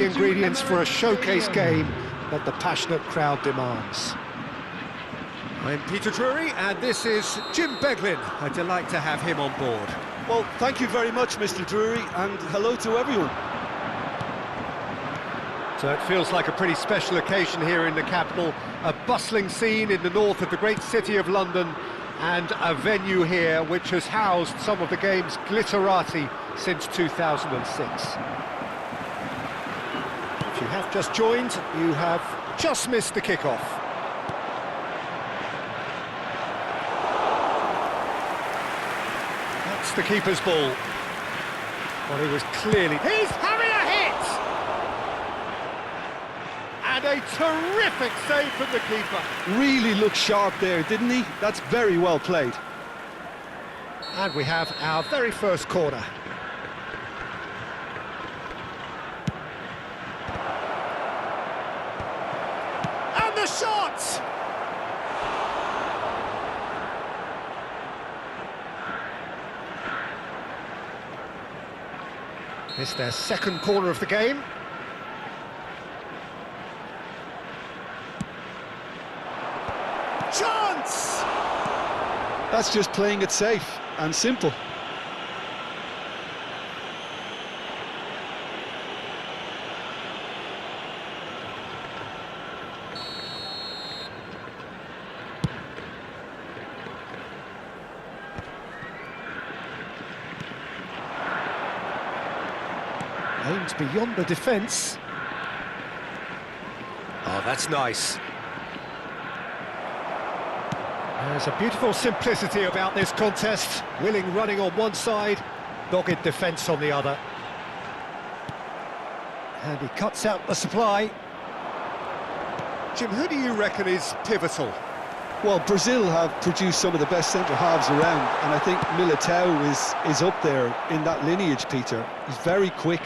Ingredients for a showcase game that the passionate crowd demands. I'm Peter Drury, and this is Jim Beglin. A delight to have him on board. Well, thank you very much, Mr. Drury, and hello to everyone. So it feels like a pretty special occasion here in the capital, a bustling scene in the north of the great city of London, and a venue here which has housed some of the game's glitterati since 2006. If you have just joined, you have just missed the kickoff. That's the keeper's ball. Well, he was clearly... He's having a hit! And a terrific save from the keeper. Really looked sharp there, didn't he? That's very well played. And we have our very first corner. And the shot! It's their second corner of the game. Chance! That's just playing it safe and simple. Aims beyond the defence. Oh, that's nice. There's a beautiful simplicity about this contest. Willing running on one side, dogged defence on the other. And he cuts out the supply. Jim, who do you reckon is pivotal? Well, Brazil have produced some of the best centre-halves around, and I think Militao is up there in that lineage, Peter. He's very quick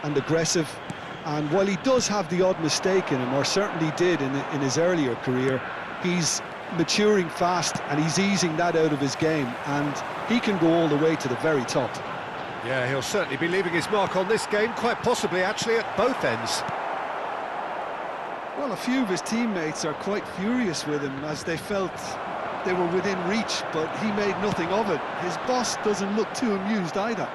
and aggressive, and while he does have the odd mistake in him, or certainly did in his earlier career, he's maturing fast and he's easing that out of his game, and he can go all the way to the very top. Yeah, he'll certainly be leaving his mark on this game, quite possibly actually at both ends. Well, a few of his teammates are quite furious with him as they felt they were within reach, but he made nothing of it. His boss doesn't look too amused either.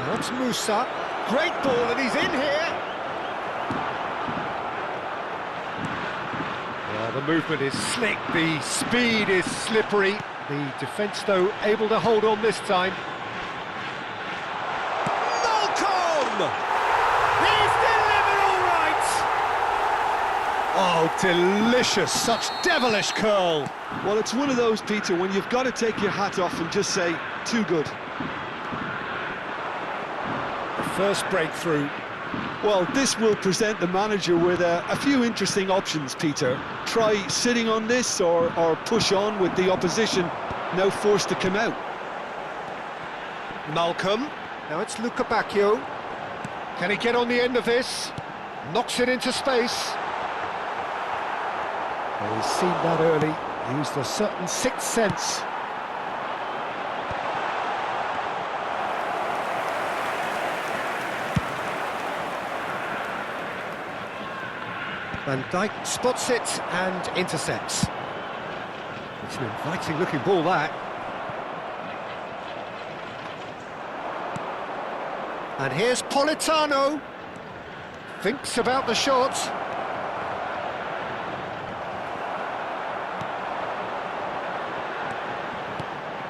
That's Musa. Great ball, and he's in here. Well, the movement is slick, the speed is slippery. The defence, though, able to hold on this time. Malcolm! He's delivered all right! Oh, delicious, such devilish curl. Well, it's one of those, Peter, when you've got to take your hat off and just say, too good. First breakthrough. Well, this will present the manager with a few interesting options, Peter. Try sitting on this or push on with the opposition now forced to come out. Malcolm. Now it's Luca Bacchio. Can he get on the end of this? Knocks it into space. Well, he's seen that early. Used a certain sixth sense. Van Dijk spots it and intercepts. It's an inviting looking ball, that. And here's Politano. Thinks about the shot.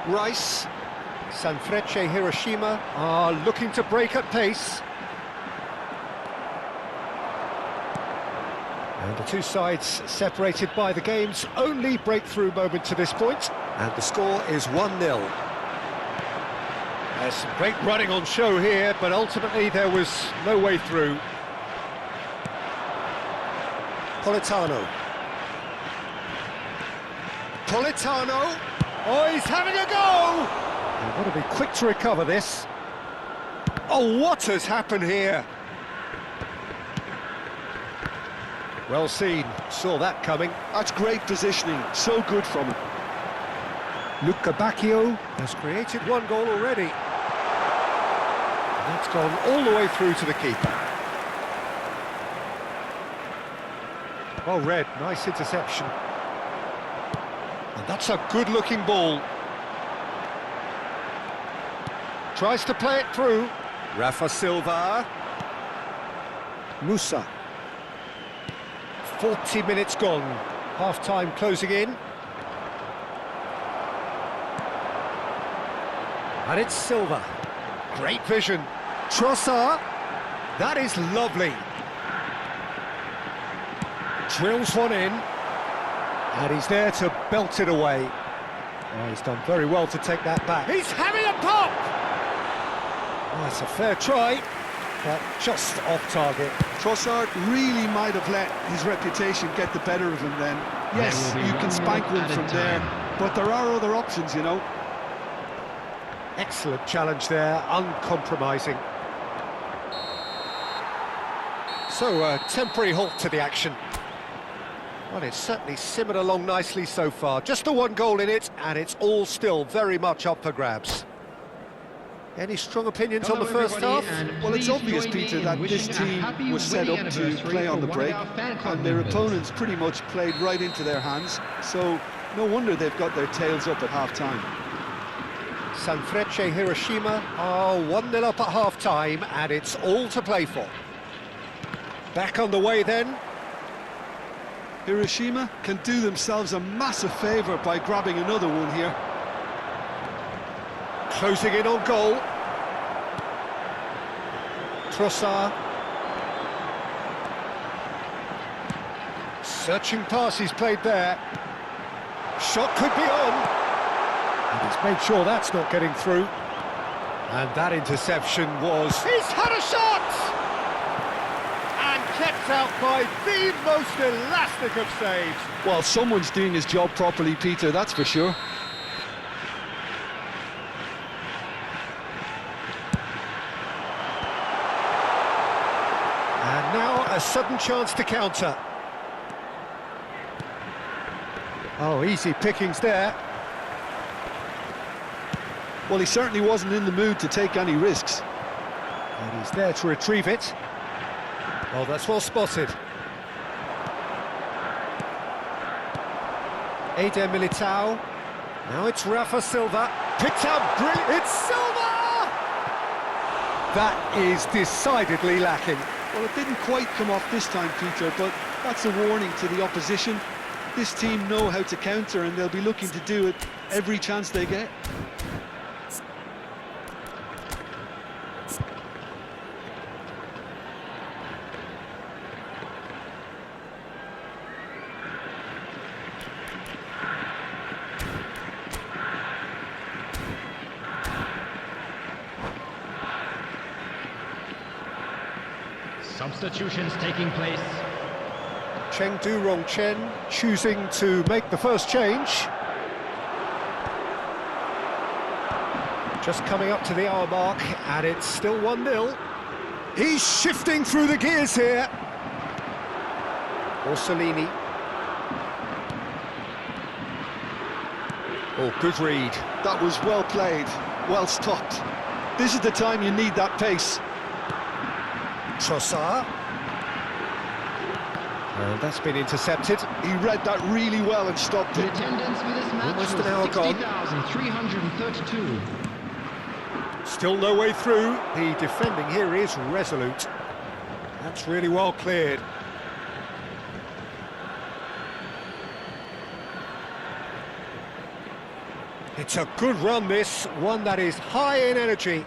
Rice. Sanfrecce Hiroshima are looking to break at pace. And the two sides separated by the game's only breakthrough moment to this point. And the score is 1-0. There's some great running on show here, but ultimately there was no way through. Politano. Politano! Oh, he's having a go! They've got to be quick to recover this. Oh, what has happened here? Well seen, saw that coming. That's great positioning, so good from him. Luca Bacchio has created one goal already. And that's gone all the way through to the keeper. Well read, nice interception. And that's a good-looking ball. Tries to play it through. Rafa Silva. Musa. 40 minutes gone. Half-time closing in. And it's Silva. Great vision. Trossard. That is lovely. Drills one in. And he's there to belt it away. Oh, he's done very well to take that back. He's having a pop! Oh, it's a fair try, but just off target. Trossard really might have let his reputation get the better of him then. Yes, you can spank one from there, but there are other options, you know. Excellent challenge there, uncompromising. So, a temporary halt to the action. Well, it's certainly simmered along nicely so far. Just the one goal in it, and it's all still very much up for grabs. Any strong opinions on the first half? Well, it's obvious, Peter, that this team was set up to play on the break, and their opponents pretty much played right into their hands, so no wonder they've got their tails up at half-time. Sanfrecce Hiroshima are 1-0 up at half-time, and it's all to play for. Back on the way then. Hiroshima can do themselves a massive favour by grabbing another one here. Closing in on goal. Trossard. Searching pass he's played there. Shot could be on. And he's made sure that's not getting through. And that interception was... He's had a shot! And kept out by the most elastic of saves. Well, someone's doing his job properly, Peter, that's for sure. And now a sudden chance to counter. Oh, easy pickings there. Well, he certainly wasn't in the mood to take any risks. And he's there to retrieve it. Oh, that's well spotted. Eder Militao. Now it's Rafa Silva. Picked out brilliant. It's Silva! That is decidedly lacking. Well, it didn't quite come off this time, Peter, but that's a warning to the opposition. This team know how to counter, and they'll be looking to do it every chance they get. Substitutions taking place. Chengdu Rongchen choosing to make the first change. Just coming up to the hour mark, and it's still 1-0. He's shifting through the gears here. Orsolini. Oh, good read. That was well played, well stopped. This is the time you need that pace. Trossard. And that's been intercepted. He read that really well and stopped The it. attendance for this match Almost was an hour gone. 60,332. Still no way through. The defending here is resolute. That's really well cleared. It's a good run, this. One that is high in energy.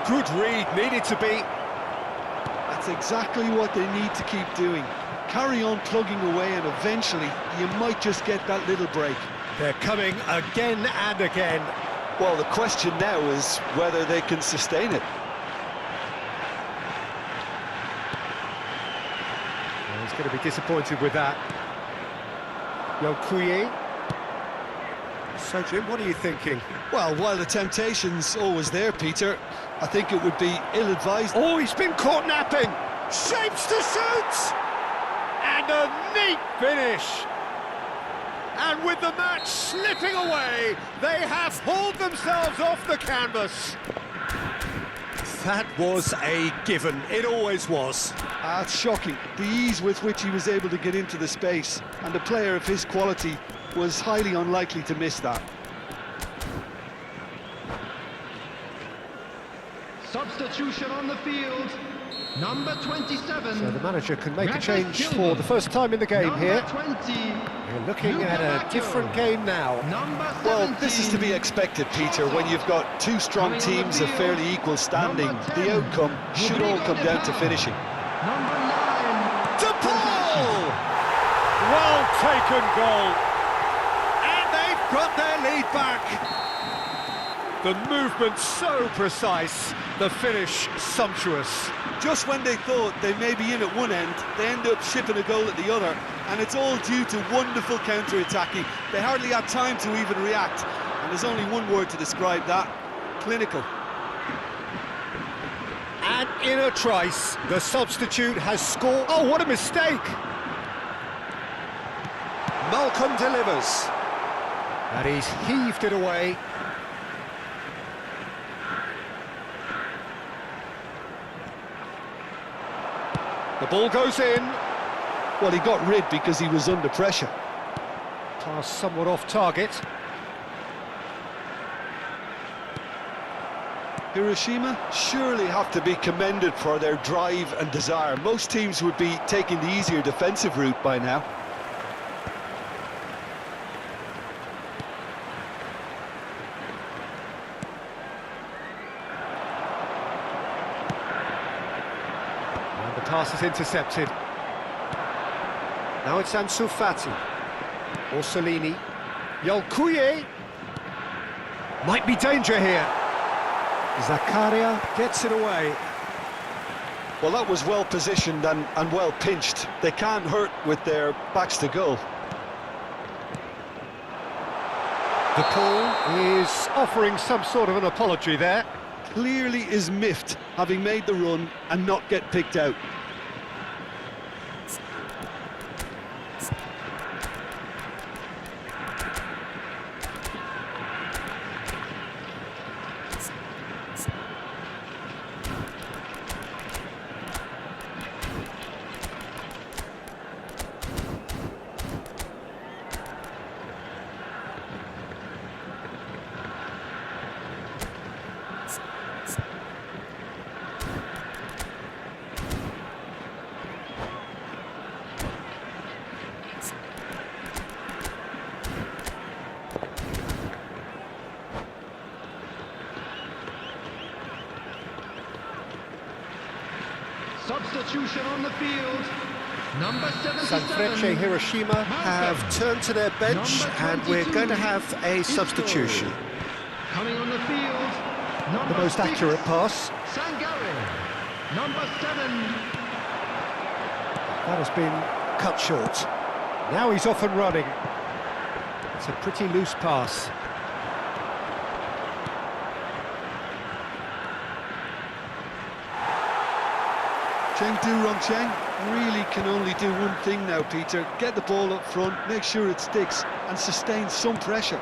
Good read, needed to be. That's exactly what they need to keep doing. Carry on plugging away, and eventually you might just get that little break. They're coming again and again. Well, the question now is whether they can sustain it. Well, he's going to be disappointed with that. Yokuye. So, Jim, what are you thinking? Well, while the temptation's always there, Peter, I think it would be ill-advised. Oh, he's been caught napping! Shapes to shoot! And a neat finish! And with the match slipping away, they have hauled themselves off the canvas. That was a given. It always was. It's shocking, the ease with which he was able to get into the space, and a player of his quality was highly unlikely to miss that. Substitution on the field. Number 27. So the manager can make a Rasmus change Gilman. for the first time in the game Number here. 20. We're looking at a different game now. Number 17. Well, this is to be expected, Peter, when you've got two strong teams of fairly equal standing. The outcome should all come down to finishing. Number 9. De Paul! Well taken goal. And they've got their lead back. The movement so precise, the finish sumptuous. Just when they thought they may be in at one end, they end up shipping a goal at the other, and it's all due to wonderful counter-attacking. They hardly had time to even react, and there's only one word to describe that: clinical. And in a trice, the substitute has scored. Oh, what a mistake! Malcolm delivers. And he's heaved it away. The ball goes in. Well, he got rid because he was under pressure. Pass somewhat off target. Hiroshima surely have to be commended for their drive and desire. Most teams would be taking the easier defensive route by now. And the pass is intercepted. Now it's Ansu Fati. Orsolini. Yolkuye. Might be danger here. Zakaria gets it away. Well, that was well positioned and well pinched. They can't hurt with their backs to goal. De Paul is offering some sort of an apology there. Clearly is miffed, having made the run and not get picked out. Substitution on the field. Number 77. Sanfrecce Hiroshima have turned to their bench, and we're going to have a substitution. Coming on the field. The Number most 6. accurate pass. Sangare. Number 7. That has been cut short. Now he's off and running. It's a pretty loose pass. Cheng Du-Rong Cheng really can only do one thing now, Peter. Get the ball up front, make sure it sticks, and sustain some pressure.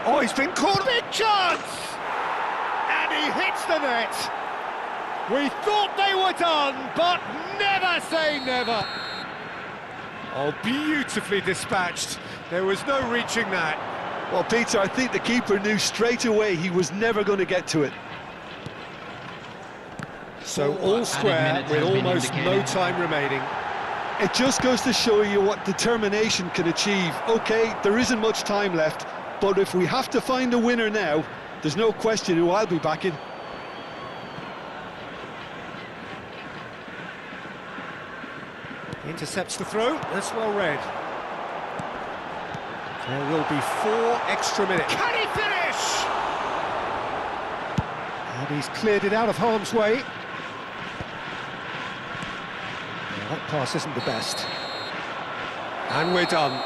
Oh, he's been caught. Big chance! And he hits the net. We thought they were done, but never say never. Oh, beautifully dispatched. There was no reaching that. Well, Peter, I think the keeper knew straight away he was never going to get to it. So all square minutes with has been almost no indicated. time remaining. It just goes to show you what determination can achieve. OK, there isn't much time left, but if we have to find a winner now, there's no question who I'll be backing. Intercepts the throw. That's well read. There will be 4 extra minutes. Can he finish? And he's cleared it out of harm's way. That pass isn't the best. And we're done.